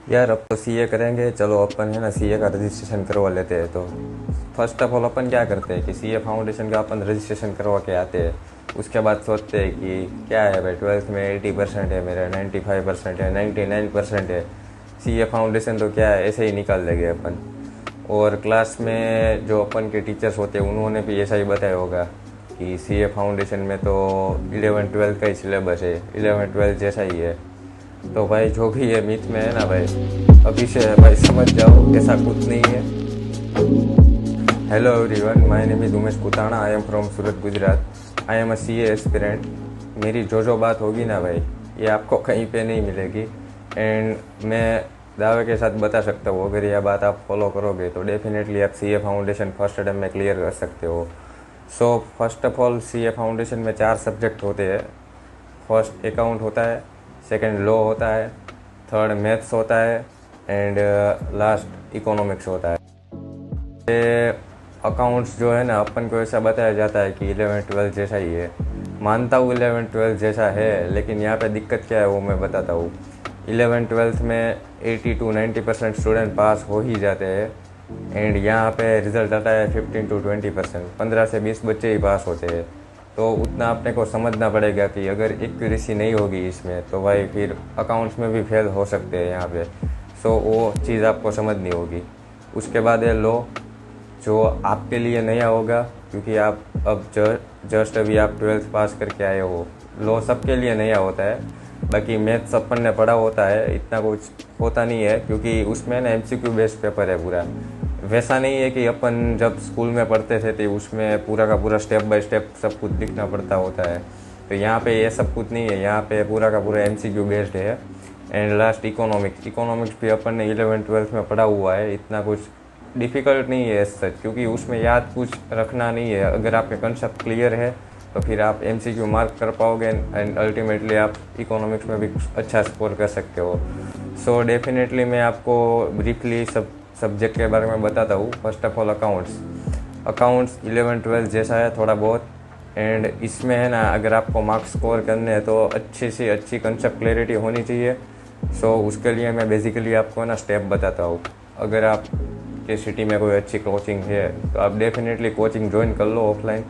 यार अब तो सीए करेंगे, चलो अपन है ना सीए का रजिस्ट्रेशन करवा लेते हैं। तो फर्स्ट ऑफ ऑल अपन क्या करते हैं कि सीए फाउंडेशन का अपन रजिस्ट्रेशन करवा के आते हैं। उसके बाद सोचते हैं कि क्या है भाई, 12th में 80% है मेरा, 95% है, 99% है। सीए फाउंडेशन तो क्या है, ऐसे ही निकाल देंगे अपन। और क्लास में जो अपन के टीचर्स होते हैं उन्होंने भी ऐसा ही बताया होगा कि सीए फाउंडेशन में तो 11-12 का ही सिलेबस है, 11-12 जैसा ही है। तो भाई जो भी ये मिथ में है ना भाई, अभी से भाई समझ जाओ ऐसा कुछ नहीं है। Hello everyone, my name is Umesh Kutana, I am from Surat Gujarat. I am a CA aspirant. मेरी जो बात होगी ना भाई, ये आपको कहीं पे नहीं मिलेगी। एंड मैं दावे के साथ बता सकता हूँ, अगर यह बात आप फॉलो करोगे तो डेफिनेटली आप सीए फाउंडेशन फर्स्ट अटेम्प्ट में क्लियर कर सकते हो। So first of all CA foundation में 4 सब्जेक्ट होते हैं। फर्स्ट अकाउंट होता है, सेकंड लॉ होता है, थर्ड मैथ्स होता है, एंड लास्ट इकोनॉमिक्स होता है। ये अकाउंट्स जो है ना, अपन को ऐसा बताया जाता है कि 11-12 जैसा ही है। मानता हूँ 11-12 जैसा है, लेकिन यहाँ पे दिक्कत क्या है वो मैं बताता हूँ। 11-12 में 80-90% स्टूडेंट पास हो ही जाते हैं। एंड यहाँ पे रिजल्ट आता है 15-20%, 15 से 20 बच्चे ही पास होते हैं। तो उतना अपने को समझना पड़ेगा कि अगर एक्यूरेसी नहीं होगी इसमें तो भाई फिर अकाउंट्स में भी फेल हो सकते हैं यहाँ पे। सो वो चीज़ आपको समझनी होगी। उसके बाद है लॉ, जो आपके लिए नया होगा क्योंकि आप अब जस्ट अभी आप 12th पास करके आए हो। लॉ सबके लिए नया होता है। बाकी मैथ्स अपन ने पढ़ा होता है, इतना कुछ होता नहीं है क्योंकि उसमें ना एमसीक्यू बेस्ड पेपर है पूरा। वैसा नहीं है कि अपन जब स्कूल में पढ़ते थे तो उसमें पूरा का पूरा स्टेप बाय स्टेप सब कुछ लिखना पड़ता होता है। तो यहाँ पे ये सब कुछ नहीं है, यहाँ पे पूरा का पूरा एमसीक्यू बेस्ड है। एंड लास्ट इकोनॉमिक्स भी अपन ने 11-12 में पढ़ा हुआ है, इतना कुछ डिफ़िकल्ट नहीं है सच, क्योंकि उसमें याद कुछ रखना नहीं है। अगर आपके कंसेप्ट क्लियर है तो फिर आप एमसीक्यू मार्क कर पाओगे एंड अल्टीमेटली आप इकोनॉमिक्स में भी अच्छा स्कोर कर सकते हो। सो डेफिनेटली मैं आपको ब्रीफली सब सब्जेक्ट के बारे में बताता हूँ। फर्स्ट ऑफ ऑल अकाउंट्स 11-12 जैसा है थोड़ा बहुत। एंड इसमें है ना, अगर आपको मार्क्स स्कोर करने हैं तो अच्छी से अच्छी कंसेप्ट क्लैरिटी होनी चाहिए। सो उसके लिए मैं बेसिकली आपको ना स्टेप बताता हूँ। अगर आप के सिटी में कोई अच्छी कोचिंग है तो आप डेफिनेटली कोचिंग ज्वाइन कर लो ऑफलाइन।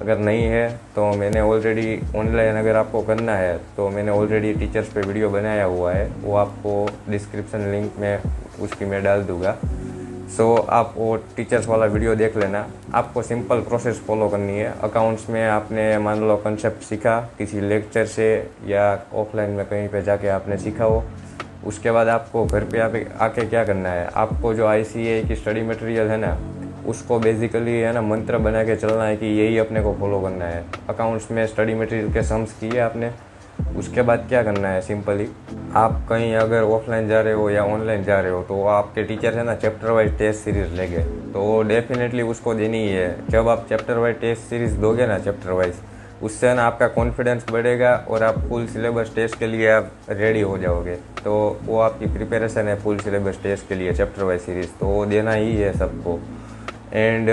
अगर नहीं है तो मैंने ऑलरेडी ऑनलाइन, अगर आपको करना है तो मैंने ऑलरेडी टीचर्स पे वीडियो बनाया हुआ है, वो आपको डिस्क्रिप्शन लिंक में उसकी मैं डाल दूँगा। सो आप वो टीचर्स वाला वीडियो देख लेना। आपको सिंपल प्रोसेस फॉलो करनी है। अकाउंट्स में आपने मान लो कंसेप्ट सीखा किसी लेक्चर से या ऑफलाइन में कहीं पे जाके आपने सीखा हो। उसके बाद आपको घर पे आके क्या करना है, आपको जो आईसीए की स्टडी मटेरियल है ना, उसको बेसिकली है ना मंत्र बना के चलना है कि यही अपने को फॉलो करना है। अकाउंट्स में स्टडी मटेरियल के सम्स किए आपने, उसके बाद क्या करना है, सिंपली आप कहीं अगर ऑफलाइन जा रहे हो या ऑनलाइन जा रहे हो तो आपके टीचर है ना चैप्टर वाइज टेस्ट सीरीज लेंगे, तो वो डेफिनेटली उसको देनी ही है। जब आप चैप्टर वाइज टेस्ट सीरीज दोगे ना चैप्टर वाइज, उससे ना आपका कॉन्फिडेंस बढ़ेगा और आप फुल सिलेबस टेस्ट के लिए आप रेडी हो जाओगे। तो वो आपकी प्रिपरेशन है फुल सिलेबस टेस्ट के लिए चैप्टर वाइज सीरीज़, तो वो देना ही है सबको। एंड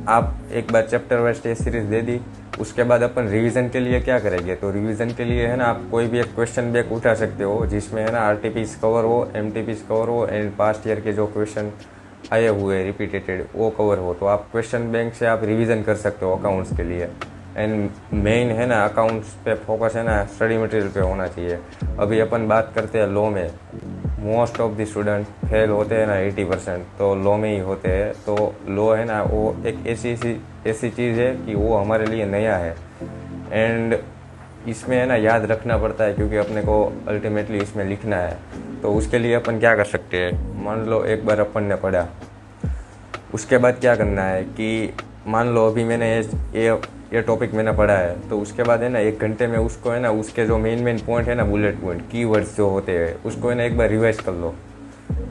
आप एक बार चैप्टर वाइज टेस्ट सीरीज दे दी, उसके बाद अपन रिवीजन के लिए क्या करेंगे, तो रिवीजन के लिए है ना आप कोई भी एक क्वेश्चन बैंक उठा सकते हो जिसमें है ना आरटीपीस कवर हो, एमटीपीस कवर हो एंड पास्ट ईयर के जो क्वेश्चन आए हुए रिपीटेड वो कवर हो। तो आप क्वेश्चन बैंक से आप रिवीजन कर सकते हो अकाउंट्स के लिए। एंड मेन है ना अकाउंट्स पे फोकस है ना स्टडी मटेरियल पे होना चाहिए। अभी अपन बात करते हैं लॉ में, most of the student fail होते हैं ना 80%, तो लॉ में ही होते हैं। तो लॉ है ना वो एक ऐसी चीज़ है कि वो हमारे लिए नया है। एंड इसमें है ना याद रखना पड़ता है क्योंकि अपने को अल्टीमेटली इसमें लिखना है। तो उसके लिए अपन क्या कर सकते हैं, मान लो एक बार अपन ने पढ़ा, उसके बाद क्या करना है कि मान लो अभी मैंने ये टॉपिक मैंने पढ़ा है, तो उसके बाद है ना 1 घंटे में उसको है ना उसके जो मेन पॉइंट है ना, बुलेट पॉइंट कीवर्ड्स जो होते हैं, उसको है ना एक बार रिवाइज कर लो।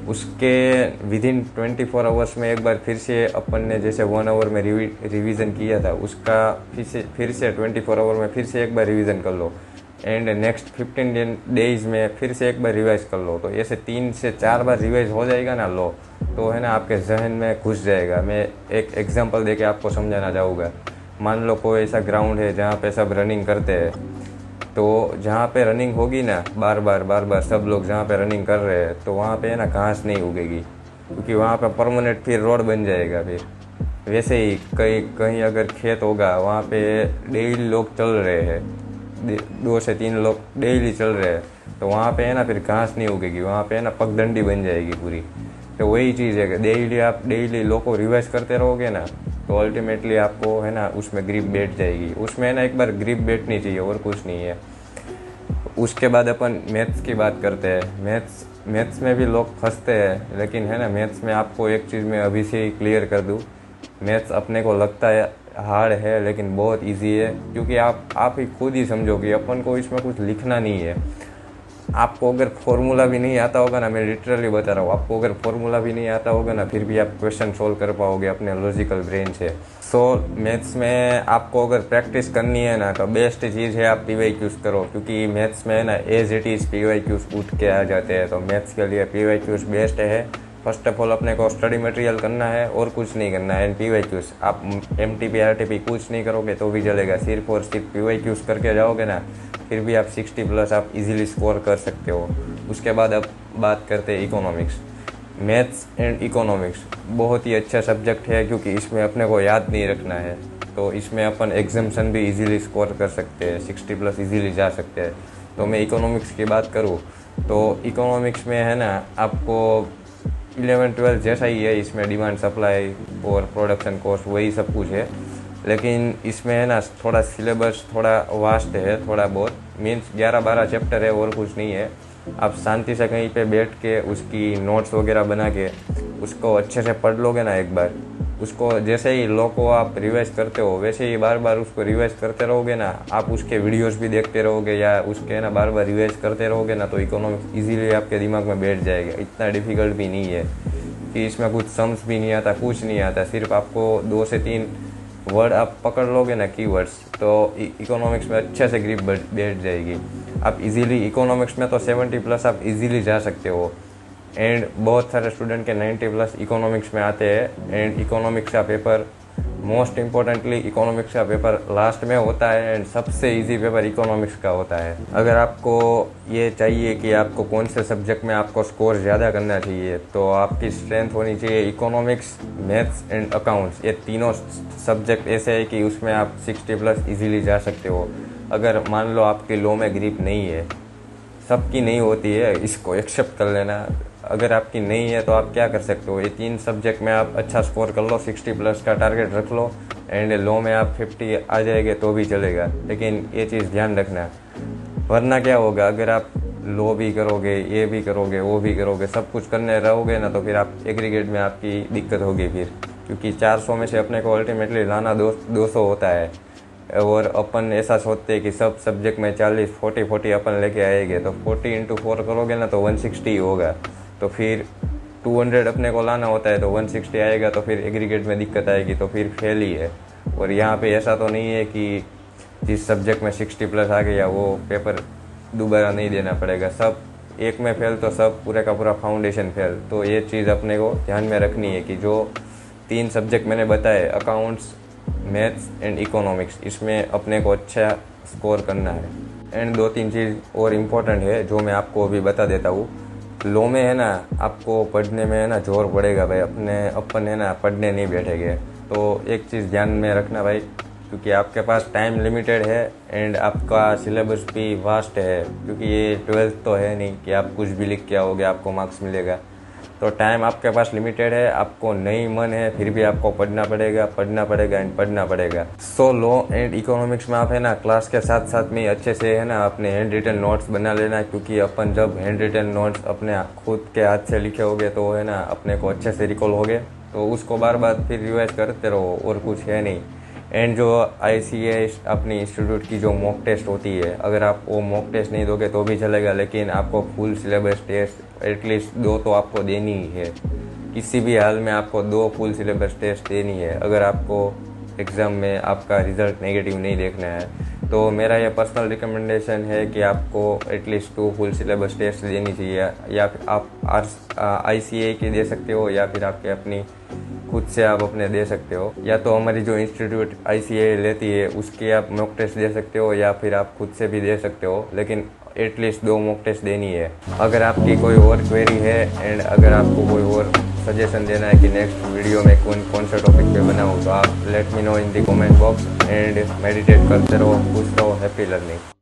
उसके विदिन 24 आवर्स में एक बार फिर से अपन ने जैसे 1 आवर में रिवीजन किया था, उसका फिर से 24 आवर में फिर से एक बार रिवीजन कर लो। एंड नेक्स्ट 15 डेज में फिर से एक बार रिवाइज कर लो। तो ऐसे 3 से 4 बार रिवाइज हो जाएगा ना लो, तो है ना आपके जहन में घुस जाएगा। मैं एक एग्जांपल देके आपको समझाना चाहूँगा। मान लो कोई ऐसा ग्राउंड है जहाँ पे सब रनिंग करते हैं, तो जहाँ पे रनिंग होगी ना बार बार सब लोग जहाँ पे रनिंग कर रहे हैं, तो वहाँ पे ना घास नहीं उगेगी, क्योंकि वहाँ पे परमानेंट फिर रोड बन जाएगा। फिर वैसे ही कहीं कहीं अगर खेत होगा, वहाँ पे डेली लोग चल रहे हैं, 2 से 3 लोग डेली चल रहे हैं, तो वहाँ पे है ना फिर घास नहीं उगेगी, वहाँ पे है ना पगडंडी बन जाएगी पूरी। तो वही चीज़ है कि डेली लोग को रिवाइज करते रहोगे ना, तो अल्टीमेटली आपको है ना उसमें ग्रिप बैठ जाएगी। उसमें है ना एक बार ग्रिप बैठनी चाहिए, और कुछ नहीं है। उसके बाद अपन मैथ्स की बात करते हैं। मैथ्स में भी लोग फंसते हैं, लेकिन है ना मैथ्स में आपको एक चीज़ मैं अभी से ही क्लियर कर दूँ, मैथ्स अपने को लगता है हार्ड है, लेकिन बहुत इजी है, क्योंकि आप ही खुद ही समझोगे, अपन को इसमें कुछ लिखना नहीं है। आपको अगर फॉर्मूला भी नहीं आता होगा ना, मैं लिटरली बता रहा हूँ, आपको अगर फॉर्मूला भी नहीं आता होगा ना, फिर भी आप क्वेश्चन सोल्व कर पाओगे अपने लॉजिकल ब्रेन से। सो मैथ्स में आपको अगर प्रैक्टिस करनी है ना, तो बेस्ट चीज़ है आप PYQs करो, क्योंकि मैथ्स में ना एज इट इज़ PYQs उठ के आ जाते हैं। तो मैथ्स के लिए PYQs बेस्ट है। फर्स्ट ऑफ ऑल अपने को स्टडी मटेरियल करना है, और कुछ नहीं करना है। एंड PYQs आप MTP RTP कुछ नहीं करोगे तो भी चलेगा, सिर्फ और सिर्फ PYQs करके जाओगे ना, फिर भी आप 60+ आप इजीली स्कोर कर सकते हो। उसके बाद अब बात करते हैं इकोनॉमिक्स। मैथ्स एंड इकोनॉमिक्स बहुत ही अच्छा सब्जेक्ट है, क्योंकि इसमें अपने को याद नहीं रखना है, तो इसमें अपन एग्जाम्सन भी इजीली स्कोर कर सकते हैं, 60+ इजीली जा सकते हैं। तो मैं इकोनॉमिक्स की बात करूँ तो इकोनॉमिक्स में है ना आपको 11-12 जैसा ही है, इसमें डिमांड सप्लाई और प्रोडक्शन कॉस्ट वही सब कुछ है, लेकिन इसमें है ना थोड़ा सिलेबस थोड़ा वास्ट है, थोड़ा बहुत मीन्स 11-12 चैप्टर है, और कुछ नहीं है। आप शांति से कहीं पे बैठ के उसकी नोट्स वगैरह बना के उसको अच्छे से पढ़ लोगे ना एक बार, उसको जैसे ही लॉ को आप रिवाइज करते हो, वैसे ही बार बार उसको रिवाइज करते रहोगे ना, आप उसके वीडियोस भी देखते रहोगे या उसके ना बार बार रिवाइज करते रहोगे ना, तो इकोनॉमिक्स इजीली आपके दिमाग में बैठ जाएगा। इतना डिफिकल्ट भी नहीं है कि इसमें कुछ सम्स भी नहीं आता, कुछ नहीं आता, सिर्फ आपको 2 से 3 वर्ड आप पकड़ लोगे ना, कीवर्ड्स, तो इकोनॉमिक्स में अच्छे से ग्रिप बैठ जाएगी। आप इजीली इकोनॉमिक्स में तो 70+ आप इजीली जा सकते हो। एंड बहुत सारे स्टूडेंट के 90+ इकोनॉमिक्स में आते हैं। एंड इकोनॉमिक्स का पेपर मोस्ट इम्पोर्टेंटली इकोनॉमिक्स का पेपर लास्ट में होता है, एंड सबसे इजी पेपर इकोनॉमिक्स का होता है। अगर आपको ये चाहिए कि आपको कौन से सब्जेक्ट में आपको स्कोर ज़्यादा करना चाहिए, तो आपकी स्ट्रेंथ होनी चाहिए इकोनॉमिक्स, मैथ्स एंड अकाउंट्स। ये तीनों सब्जेक्ट ऐसे है कि उसमें आप 60+ इजीली जा सकते हो। अगर मान लो आपकी लॉ में ग्रिप नहीं है, सबकी नहीं होती है, इसको एक्सेप्ट कर लेना। अगर आपकी नहीं है तो आप क्या कर सकते हो, ये 3 सब्जेक्ट में आप अच्छा स्कोर कर लो, 60+ का टारगेट रख लो, एंड लॉ में आप 50 आ जाएंगे तो भी चलेगा। लेकिन ये चीज़ ध्यान रखना, वरना क्या होगा, अगर आप लॉ भी करोगे, ये भी करोगे, वो भी करोगे, सब कुछ करने रहोगे ना, तो फिर आप एग्रीगेट में आपकी दिक्कत होगी फिर, क्योंकि 400 में से अपने को अल्टीमेटली लाना 200 होता है। और अपन ऐसा सोचते हैं कि सब सब्जेक्ट में 40 अपन लेके आएंगे, तो 40 × 4 करोगे ना तो 160 होगा, तो फिर 200 अपने को लाना होता है, तो 160 आएगा, तो फिर एग्रीगेट में दिक्कत आएगी, तो फिर फेल ही है। और यहाँ पे ऐसा तो नहीं है कि जिस सब्जेक्ट में 60+ आ गया वो पेपर दोबारा नहीं देना पड़ेगा, सब एक में फेल तो सब पूरे का पूरा फाउंडेशन फेल। तो ये चीज़ अपने को ध्यान में रखनी है कि जो 3 सब्जेक्ट मैंने बताए, अकाउंट्स, मैथ्स एंड इकोनॉमिक्स, इसमें अपने को अच्छा स्कोर करना है। एंड 2-3 चीज़ और इम्पोर्टेंट है जो मैं आपको अभी बता देता हूँ। लॉ में है ना आपको पढ़ने में है ना जोर पड़ेगा भाई, अपन है ना पढ़ने नहीं बैठेंगे। तो एक चीज़ ध्यान में रखना भाई, क्योंकि आपके पास टाइम लिमिटेड है, एंड आपका सिलेबस भी वास्ट है, क्योंकि ये 12th तो है नहीं कि आप कुछ भी लिख के आओगे आपको मार्क्स मिलेगा। तो टाइम आपके पास लिमिटेड है, आपको नहीं मन है फिर भी आपको पढ़ना पड़ेगा एंड पढ़ना पड़ेगा। सो लॉ एंड इकोनॉमिक्स में आप है ना क्लास के साथ साथ में अच्छे से है ना अपने हैंड रिटन नोट्स बना लेना, क्योंकि अपन जब हैंड रिटन नोट्स अपने खुद के हाथ से लिखे होगे तो है ना अपने को अच्छे से रिकॉल होगे, तो उसको बार बार फिर रिवाइज करते रहो, और कुछ है नहीं। एंड जो ICAS अपनी इंस्टीट्यूट की जो मॉक टेस्ट होती है, अगर आप वो मॉक टेस्ट नहीं दोगे तो भी चलेगा, लेकिन आपको फुल सिलेबस टेस्ट एटलीस्ट 2 तो आपको देनी ही है। किसी भी हाल में आपको 2 फुल सिलेबस टेस्ट देनी है, अगर आपको एग्ज़ाम में आपका रिजल्ट नेगेटिव नहीं देखना है। तो मेरा ये पर्सनल रिकमेंडेशन है कि आपको एटलीस्ट 2 फुल सिलेबस टेस्ट देनी चाहिए, या फिर आप ICAI की दे सकते हो, या फिर आपके अपनी खुद से आप अपने दे सकते हो, या तो हमारी जो इंस्टीट्यूट ICAI लेती है उसके आप मॉक टेस्ट दे सकते हो, या फिर आप खुद से भी दे सकते हो, लेकिन एटलीस्ट 2 मॉक टेस्ट देनी है। अगर आपकी कोई और क्वेरी है एंड अगर आपको कोई और सजेशन देना है कि नेक्स्ट वीडियो में कौन सा टॉपिक पे बनाऊँ, तो आप let me know in the comment box and meditate करते रहो, खुश रहो, हैप्पी लर्निंग।